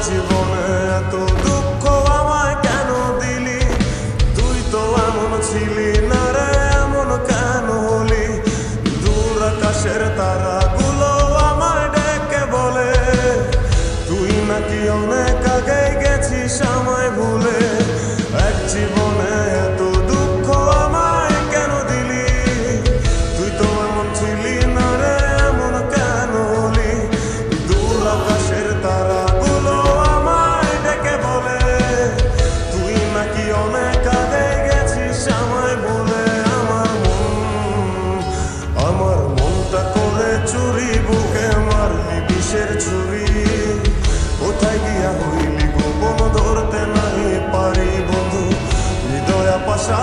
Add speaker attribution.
Speaker 1: জীবনে এত দুঃখ আমায় কেন দিলি? তুই তো এমন ছিলি না রে, এমন কেন হলি? দূর আকাশের তারাগুলো আমায় ডেকে বলে তুই নাকি অনেক আগে গেছিস আমায় ভুলে। এক জীবনে এত দুঃখ আমায় কেন দিলি? তুই তো এমন ছিলি না রে, এমন কেন হলি? দূর আকাশের তারাগুলো আমায় ডেকে বলে তুই নাকি অনেক আগে গেছিস আমায় ভুলে। আমার মনটা করে চুরি, বুকে মারলি বিষের ছুরি। কোথায় গিয়া হইলি গোপন, ধরতে নাই পারি বন্ধু। হৃদয় পাশা